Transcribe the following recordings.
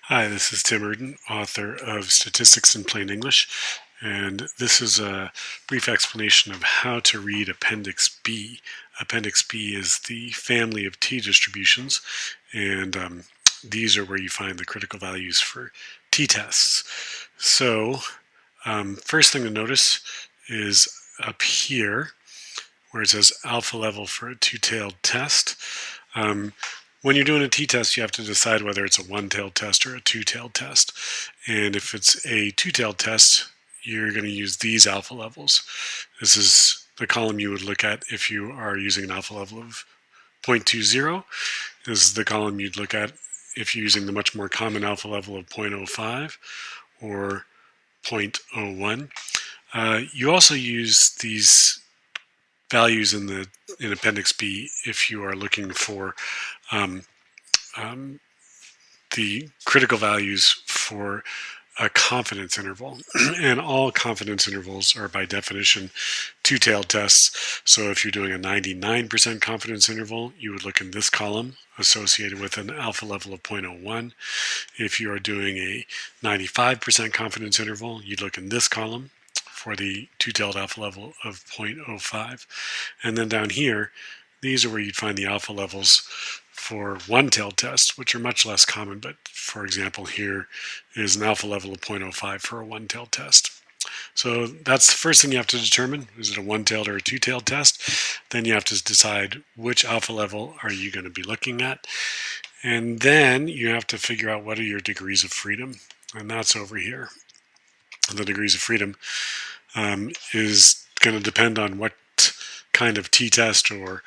Hi, this is Tim Urden, author of Statistics in Plain English, and this is a brief explanation of how to read Appendix B. Appendix B is the family of t-distributions, and these are where you find the critical values for t-tests. So, first thing to notice is up here, where it says alpha level for a two-tailed test. When you're doing a t-test, you have to decide whether it's a one-tailed test or a two-tailed test. And if it's a two-tailed test, you're going to use these alpha levels. This is the column you would look at if you are using an alpha level of 0.20. This is the column you'd look at if you're using the much more common alpha level of 0.05 or 0.01. You also use these values in Appendix B if you are looking for the critical values for a confidence interval. And all confidence intervals are by definition two-tailed tests. So if you're doing a 99% confidence interval, you would look in this column associated with an alpha level of 0.01. If you are doing a 95% confidence interval, you'd look in this column for the two-tailed alpha level of 0.05. And then down here, these are where you'd find the alpha levels for one-tailed tests, which are much less common, but for example, here is an alpha level of 0.05 for a one-tailed test. So that's the first thing you have to determine. Is it a one-tailed or a two-tailed test? Then you have to decide which alpha level are you going to be looking at. And then you have to figure out what are your degrees of freedom, and that's over here. The degrees of freedom is going to depend on what kind of t-test or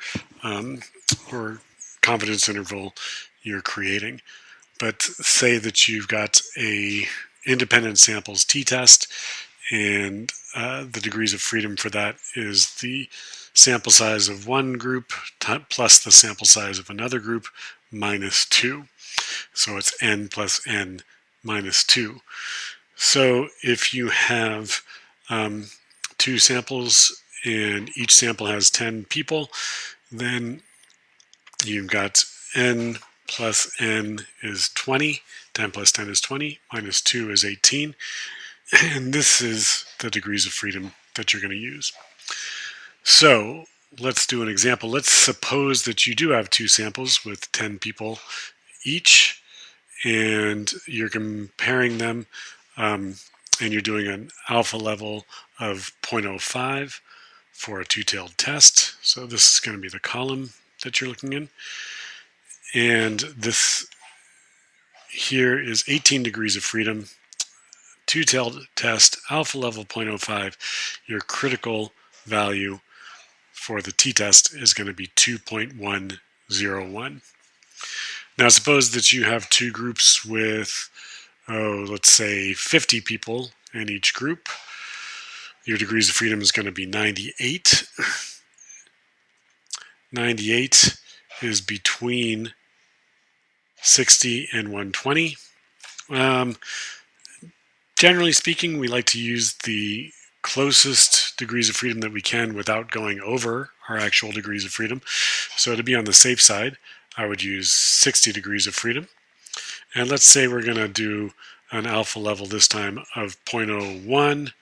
confidence interval you're creating. But say that you've got a independent samples t-test, and the degrees of freedom for that is the sample size of one group plus the sample size of another group minus 2. So it's n plus n minus 2. So if you have two samples and each sample has 10 people, then you've got n plus n is 20, 10 plus 10 is 20, minus 2 is 18, and this is the degrees of freedom that you're going to use. So let's do an example. Let's suppose that you do have two samples with 10 people each, and you're comparing them, and you're doing an alpha level of 0.05 for a two-tailed test. So this is going to be the column that you're looking in. And this here is 18 degrees of freedom, two-tailed test, alpha level 0.05. Your critical value for the t-test is going to be 2.101. Now suppose that you have two groups with, let's say 50 people in each group. Your degrees of freedom is going to be 98. 98 is between 60 and 120. Generally speaking, we like to use the closest degrees of freedom that we can without going over our actual degrees of freedom. So to be on the safe side, I would use 60 degrees of freedom. And let's say we're going to do an alpha level this time of 0.01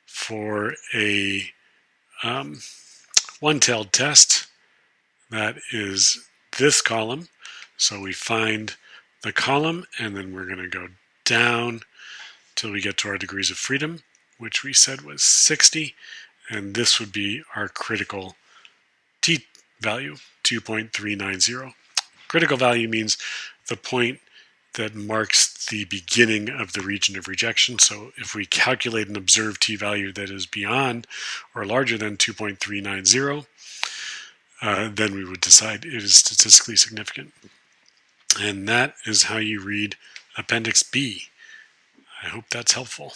for a one-tailed test. That is this column. So we find the column, and then we're going to go down till we get to our degrees of freedom, which we said was 60, and this would be our critical t value, 2.390. Critical value means the point that marks the beginning of the region of rejection. So if we calculate an observed t-value that is beyond or larger than 2.390, then we would decide it is statistically significant. And that is how you read Appendix B. I hope that's helpful.